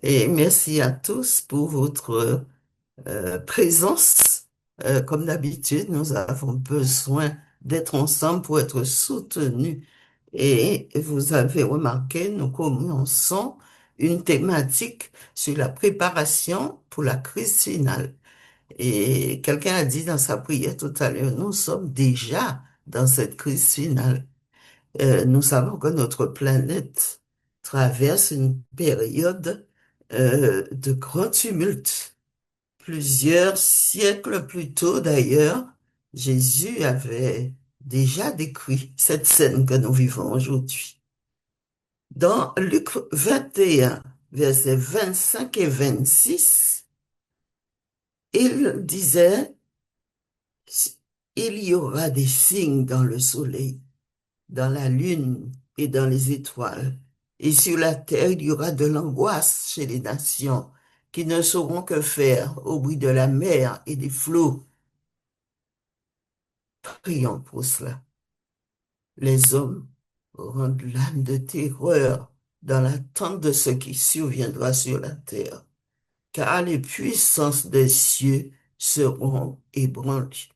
Et merci à tous pour votre présence. Comme d'habitude, nous avons besoin d'être ensemble pour être soutenus. Et vous avez remarqué, nous commençons une thématique sur la préparation pour la crise finale. Et quelqu'un a dit dans sa prière tout à l'heure, nous sommes déjà dans cette crise finale. Nous savons que notre planète traverse une période de grand tumulte. Plusieurs siècles plus tôt, d'ailleurs, Jésus avait déjà décrit cette scène que nous vivons aujourd'hui. Dans Luc 21, versets 25 et 26, il disait, il y aura des signes dans le soleil, dans la lune et dans les étoiles. Et sur la terre, il y aura de l'angoisse chez les nations qui ne sauront que faire au bruit de la mer et des flots. Prions pour cela. Les hommes auront l'âme de terreur dans l'attente de ce qui surviendra sur la terre, car les puissances des cieux seront ébranlées.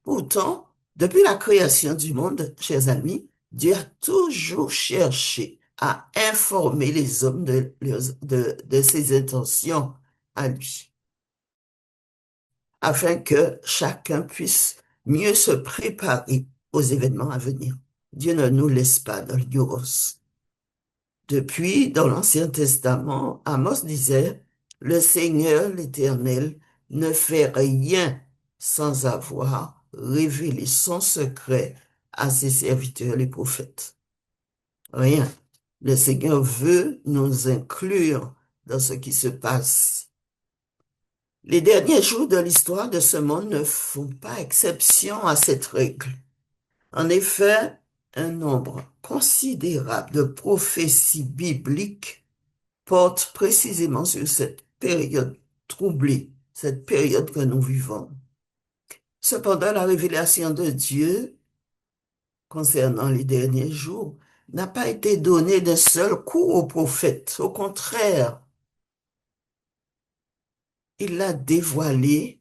Pourtant, depuis la création du monde, chers amis, Dieu a toujours cherché à informer les hommes de ses intentions à lui, afin que chacun puisse mieux se préparer aux événements à venir. Dieu ne nous laisse pas dans l'ignorance. Depuis, dans l'Ancien Testament, Amos disait, le Seigneur, l'Éternel, ne fait rien sans avoir révélé son secret à ses serviteurs, les prophètes. Rien. Le Seigneur veut nous inclure dans ce qui se passe. Les derniers jours de l'histoire de ce monde ne font pas exception à cette règle. En effet, un nombre considérable de prophéties bibliques portent précisément sur cette période troublée, cette période que nous vivons. Cependant, la révélation de Dieu concernant les derniers jours n'a pas été donnée d'un seul coup aux prophètes. Au contraire, il l'a dévoilée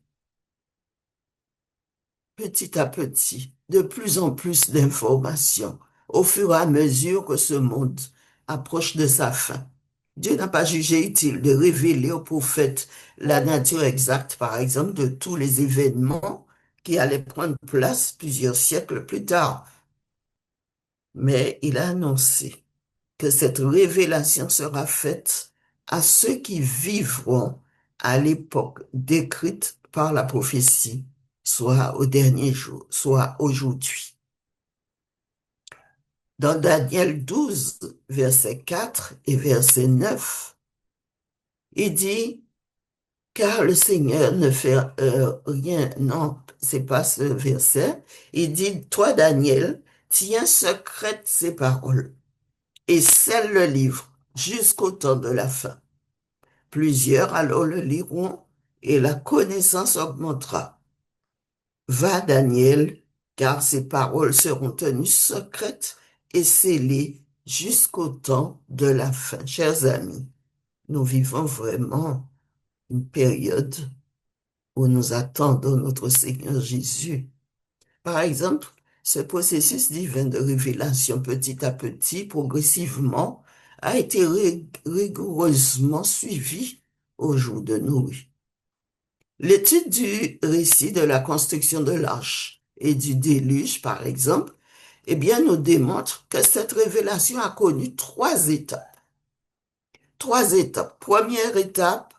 petit à petit, de plus en plus d'informations, au fur et à mesure que ce monde approche de sa fin. Dieu n'a pas jugé utile de révéler aux prophètes la nature exacte, par exemple, de tous les événements qui allaient prendre place plusieurs siècles plus tard. Mais il a annoncé que cette révélation sera faite à ceux qui vivront à l'époque décrite par la prophétie, soit au dernier jour, soit aujourd'hui. Dans Daniel 12, verset 4 et verset 9, il dit, car le Seigneur ne fait rien, non, c'est pas ce verset, il dit, toi Daniel, tiens secrète ces paroles et scelle le livre jusqu'au temps de la fin. Plusieurs alors le liront et la connaissance augmentera. Va, Daniel, car ces paroles seront tenues secrètes et scellées jusqu'au temps de la fin. Chers amis, nous vivons vraiment une période où nous attendons notre Seigneur Jésus. Par exemple, ce processus divin de révélation petit à petit, progressivement, a été rigoureusement suivi au jour de Noé. L'étude du récit de la construction de l'arche et du déluge, par exemple, eh bien, nous démontre que cette révélation a connu trois étapes. Trois étapes. Première étape,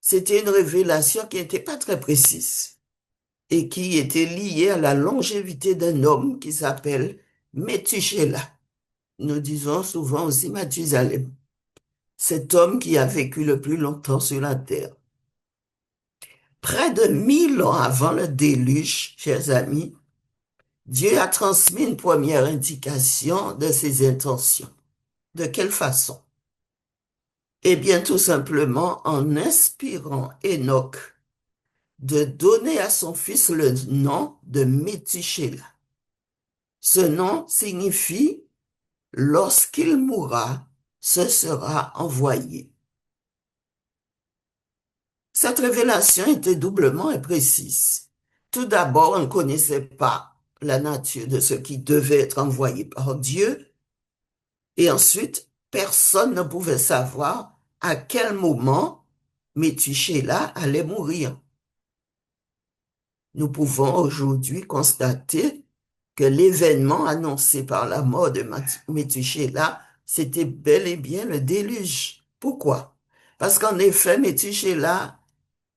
c'était une révélation qui n'était pas très précise et qui était liée à la longévité d'un homme qui s'appelle Métuséla. Nous disons souvent aussi Mathusalem. Cet homme qui a vécu le plus longtemps sur la terre. Près de 1000 ans avant le déluge, chers amis, Dieu a transmis une première indication de ses intentions. De quelle façon? Eh bien, tout simplement en inspirant Enoch de donner à son fils le nom de Métuséla. Ce nom signifie lorsqu'il mourra, ce sera envoyé. Cette révélation était doublement imprécise. Tout d'abord, on ne connaissait pas la nature de ce qui devait être envoyé par Dieu, et ensuite, personne ne pouvait savoir à quel moment Métusélah allait mourir. Nous pouvons aujourd'hui constater que l'événement annoncé par la mort de Métusélah, c'était bel et bien le déluge. Pourquoi? Parce qu'en effet, Métusélah,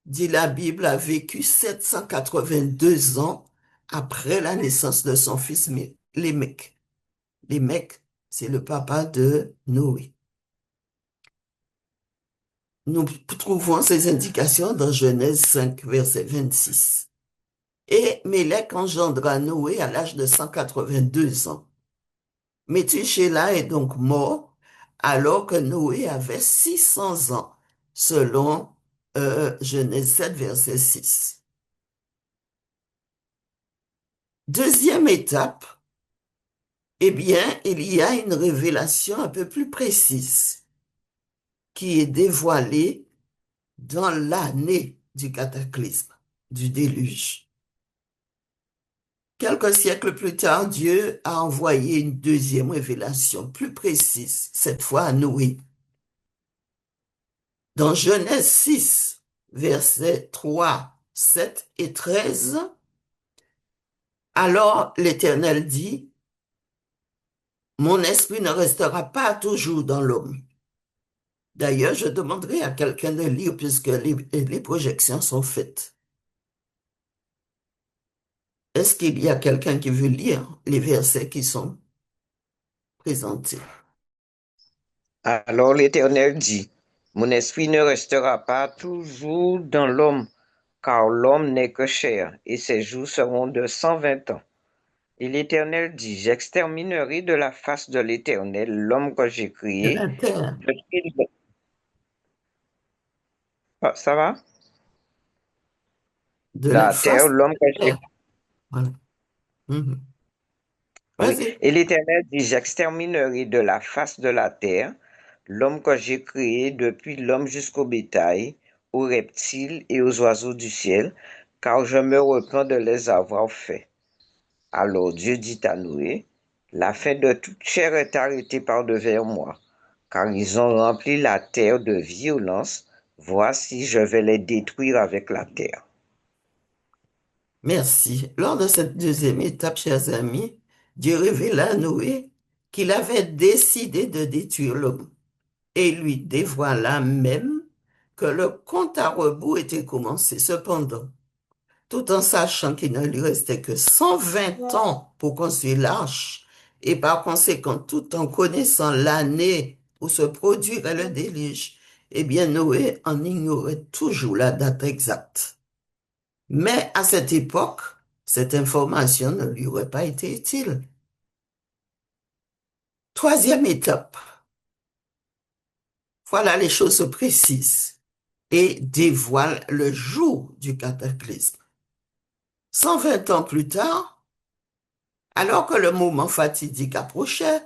dit la Bible, a vécu 782 ans après la naissance de son fils Lémec. Lémec, c'est le papa de Noé. Nous trouvons ces indications dans Genèse 5, verset 26. Et Mélec engendra Noé à l'âge de 182 ans. Métusélah est donc mort alors que Noé avait 600 ans, selon Genèse 7, verset 6. Deuxième étape, eh bien, il y a une révélation un peu plus précise qui est dévoilée dans l'année du cataclysme, du déluge. Quelques siècles plus tard, Dieu a envoyé une deuxième révélation plus précise, cette fois à Noé. Dans Genèse 6, versets 3, 7 et 13, alors l'Éternel dit, mon esprit ne restera pas toujours dans l'homme. D'ailleurs, je demanderai à quelqu'un de lire puisque les projections sont faites. Est-ce qu'il y a quelqu'un qui veut lire les versets qui sont présentés? Alors l'Éternel dit, mon esprit ne restera pas toujours dans l'homme, car l'homme n'est que chair, et ses jours seront de 120 ans. Et l'Éternel dit, j'exterminerai de la face de l'Éternel l'homme que j'ai De créé. la terre, Ah, ça va? de la La terre, face de l'homme que la j'ai. terre. Voilà. Mhm. Oui. Vas-y. Et l'Éternel dit, j'exterminerai de la face de la terre l'homme que j'ai créé, depuis l'homme jusqu'au bétail, aux reptiles et aux oiseaux du ciel, car je me repens de les avoir faits. Alors Dieu dit à Noé, la fin de toute chair est arrêtée par-devers moi, car ils ont rempli la terre de violence. Voici, je vais les détruire avec la terre. Merci. Lors de cette deuxième étape, chers amis, Dieu révéla à Noé qu'il avait décidé de détruire l'homme et lui dévoila même que le compte à rebours était commencé. Cependant, tout en sachant qu'il ne lui restait que 120 ans pour construire l'arche, et par conséquent, tout en connaissant l'année où se produirait le déluge, eh bien, Noé en ignorait toujours la date exacte. Mais à cette époque, cette information ne lui aurait pas été utile. Troisième étape, voilà les choses se précisent et dévoilent le jour du cataclysme. 120 ans plus tard, alors que le moment fatidique approchait,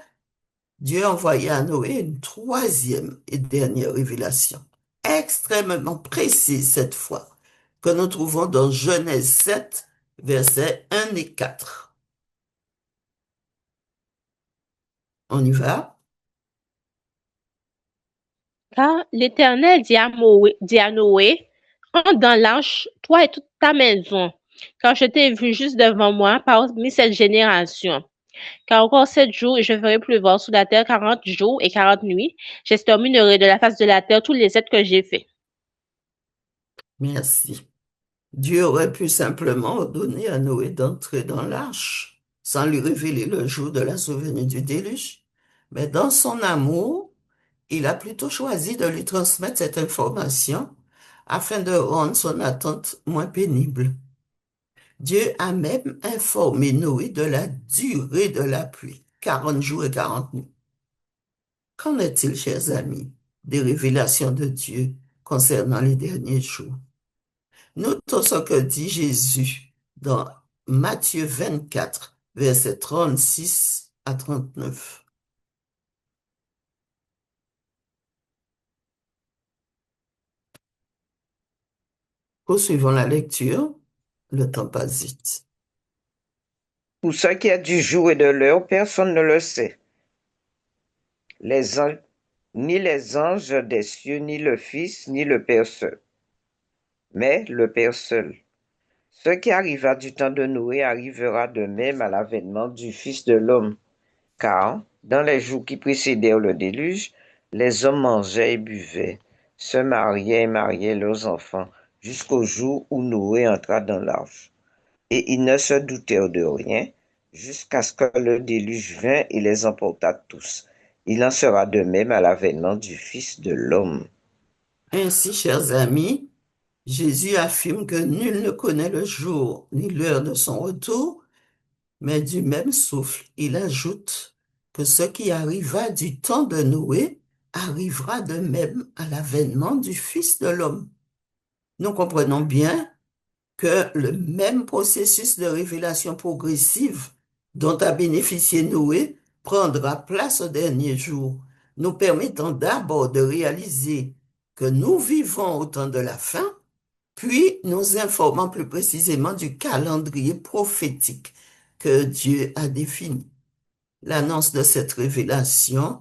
Dieu envoya à Noé une troisième et dernière révélation, extrêmement précise cette fois, que nous trouvons dans Genèse 7, versets 1 et 4. On y va? Car l'Éternel dit à Noé, entre dans l'arche, toi et toute ta maison, car je t'ai vu juste devant moi parmi cette génération. Car encore 7 jours, et je ferai pleuvoir sur la terre 40 jours et 40 nuits. J'exterminerai de la face de la terre tous les êtres que j'ai faits. Merci. Dieu aurait pu simplement ordonner à Noé d'entrer dans l'arche sans lui révéler le jour de la survenue du déluge. Mais dans son amour, il a plutôt choisi de lui transmettre cette information afin de rendre son attente moins pénible. Dieu a même informé Noé de la durée de la pluie, 40 jours et 40 nuits. Qu'en est-il, chers amis, des révélations de Dieu concernant les derniers jours? Notons ce que dit Jésus dans Matthieu 24, versets 36 à 39. Poursuivons la lecture. Le temps passe vite. Pour ce qui est du jour et de l'heure, personne ne le sait. Les anges, ni les anges des cieux, ni le Fils, ni le Père seul, mais le Père seul. Ce qui arriva du temps de Noé arrivera de même à l'avènement du Fils de l'homme. Car, dans les jours qui précédèrent le déluge, les hommes mangeaient et buvaient, se mariaient et mariaient leurs enfants, jusqu'au jour où Noé entra dans l'arche. Et ils ne se doutèrent de rien, jusqu'à ce que le déluge vînt et les emporta tous. Il en sera de même à l'avènement du Fils de l'homme. Ainsi, chers amis, Jésus affirme que nul ne connaît le jour ni l'heure de son retour, mais du même souffle, il ajoute que ce qui arriva du temps de Noé arrivera de même à l'avènement du Fils de l'homme. Nous comprenons bien que le même processus de révélation progressive dont a bénéficié Noé prendra place au dernier jour, nous permettant d'abord de réaliser que nous vivons au temps de la fin, puis nous informant plus précisément du calendrier prophétique que Dieu a défini. L'annonce de cette révélation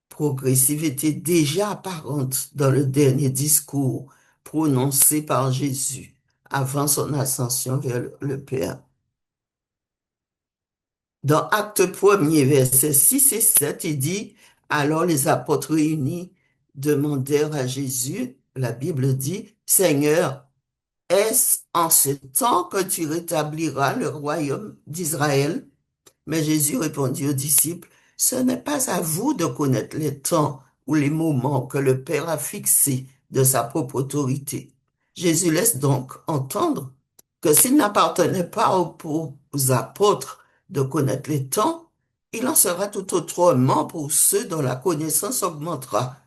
progressive était déjà apparente dans le dernier discours prononcé par Jésus avant son ascension vers le Père. Dans Acte 1er, versets 6 et 7, il dit, alors les apôtres réunis demandèrent à Jésus, la Bible dit, Seigneur, est-ce en ce temps que tu rétabliras le royaume d'Israël? Mais Jésus répondit aux disciples, ce n'est pas à vous de connaître les temps ou les moments que le Père a fixés de sa propre autorité. Jésus laisse donc entendre que s'il n'appartenait pas aux apôtres de connaître les temps, il en sera tout autrement pour ceux dont la connaissance augmentera,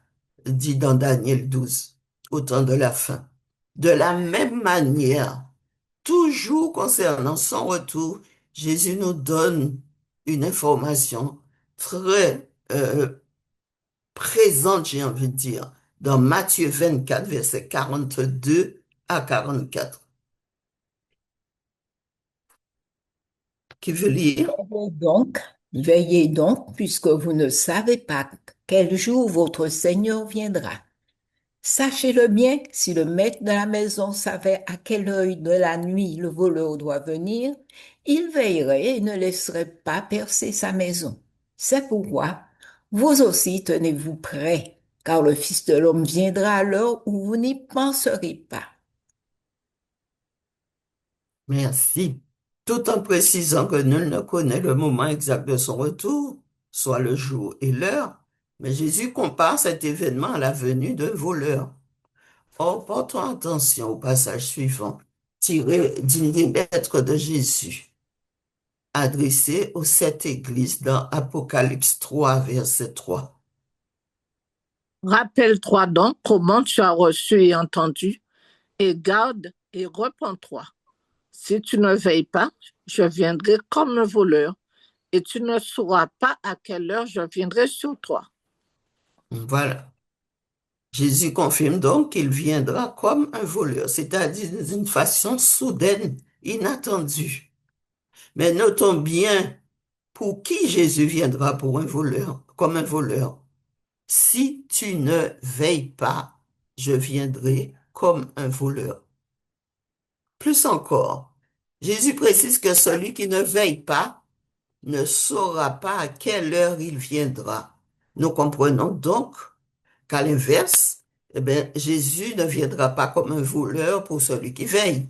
dit dans Daniel 12, au temps de la fin. De la même manière, toujours concernant son retour, Jésus nous donne une information très présente, j'ai envie de dire, dans Matthieu 24, versets 42 à 44. Qui veut lire? Veillez donc, puisque vous ne savez pas quel jour votre Seigneur viendra. Sachez-le bien, si le maître de la maison savait à quelle heure de la nuit le voleur doit venir, il veillerait et ne laisserait pas percer sa maison. C'est pourquoi vous aussi tenez-vous prêts, car le Fils de l'homme viendra à l'heure où vous n'y penserez pas. Merci. Tout en précisant que nul ne connaît le moment exact de son retour, soit le jour et l'heure, mais Jésus compare cet événement à la venue d'un voleur. Or, portons attention au passage suivant, tiré d'une lettre de Jésus, adressée aux 7 églises dans Apocalypse 3, verset 3. Rappelle-toi donc comment tu as reçu et entendu, et garde et repens-toi. Si tu ne veilles pas, je viendrai comme un voleur, et tu ne sauras pas à quelle heure je viendrai sur toi. Voilà. Jésus confirme donc qu'il viendra comme un voleur, c'est-à-dire d'une façon soudaine, inattendue. Mais notons bien pour qui Jésus viendra pour un voleur, comme un voleur. Si tu ne veilles pas, je viendrai comme un voleur. Plus encore, Jésus précise que celui qui ne veille pas ne saura pas à quelle heure il viendra. Nous comprenons donc qu'à l'inverse, eh bien, Jésus ne viendra pas comme un voleur pour celui qui veille.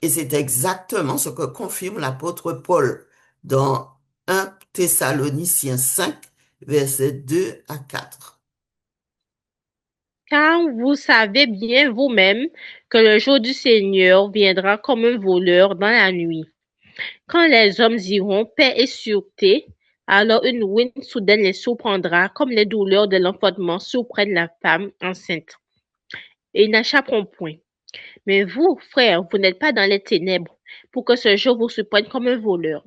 Et c'est exactement ce que confirme l'apôtre Paul dans 1 Thessaloniciens 5, versets 2 à 4. Car vous savez bien vous-même que le jour du Seigneur viendra comme un voleur dans la nuit. Quand les hommes iront paix et sûreté, alors une ruine soudaine les surprendra comme les douleurs de l'enfantement surprennent la femme enceinte. Et ils n'échapperont point. Mais vous, frères, vous n'êtes pas dans les ténèbres pour que ce jour vous surprenne comme un voleur.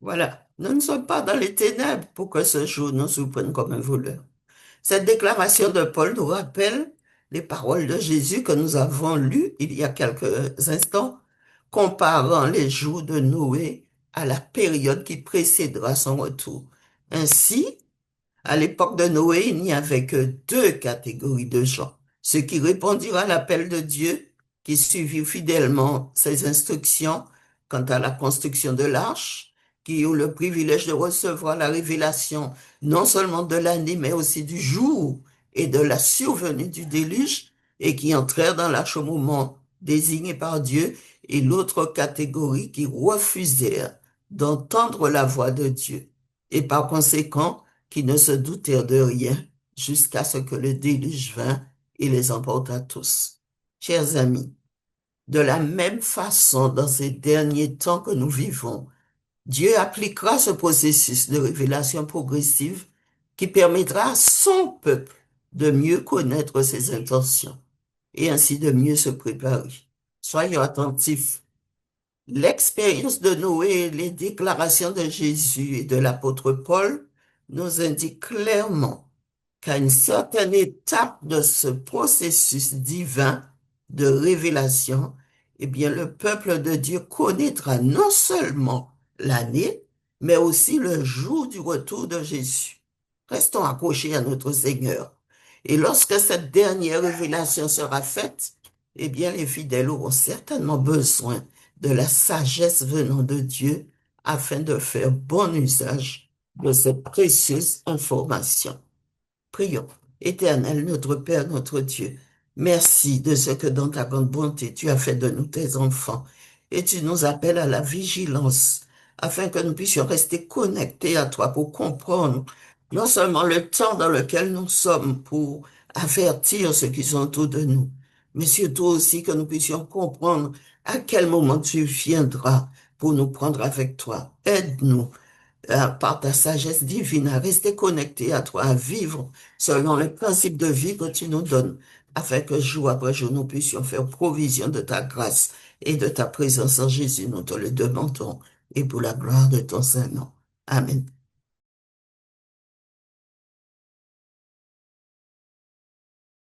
Voilà, nous ne sommes pas dans les ténèbres pour que ce jour nous surprenne comme un voleur. Cette déclaration de Paul nous rappelle les paroles de Jésus que nous avons lues il y a quelques instants, comparant les jours de Noé à la période qui précédera son retour. Ainsi, à l'époque de Noé, il n'y avait que deux catégories de gens. Ceux qui répondirent à l'appel de Dieu, qui suivirent fidèlement ses instructions quant à la construction de l'arche, qui eurent le privilège de recevoir la révélation non seulement de l'année, mais aussi du jour et de la survenue du déluge, et qui entrèrent dans l'arche au moment désigné par Dieu, et l'autre catégorie qui refusèrent d'entendre la voix de Dieu, et par conséquent, qui ne se doutèrent de rien jusqu'à ce que le déluge vint et les emporta tous. Chers amis, de la même façon, dans ces derniers temps que nous vivons, Dieu appliquera ce processus de révélation progressive qui permettra à son peuple de mieux connaître ses intentions et ainsi de mieux se préparer. Soyons attentifs. L'expérience de Noé et les déclarations de Jésus et de l'apôtre Paul nous indiquent clairement qu'à une certaine étape de ce processus divin de révélation, eh bien, le peuple de Dieu connaîtra non seulement l'année, mais aussi le jour du retour de Jésus. Restons accrochés à notre Seigneur. Et lorsque cette dernière révélation sera faite, eh bien, les fidèles auront certainement besoin de la sagesse venant de Dieu afin de faire bon usage de cette précieuse information. Prions. Éternel, notre Père, notre Dieu, merci de ce que dans ta grande bonté tu as fait de nous tes enfants et tu nous appelles à la vigilance afin que nous puissions rester connectés à toi pour comprendre non seulement le temps dans lequel nous sommes pour avertir ceux qui sont autour de nous, mais surtout aussi que nous puissions comprendre à quel moment tu viendras pour nous prendre avec toi. Aide-nous par ta sagesse divine, à rester connecté à toi, à vivre selon les principes de vie que tu nous donnes, afin que jour après jour, nous puissions faire provision de ta grâce et de ta présence en Jésus. Nous te le demandons et pour la gloire de ton Saint-Nom. Amen.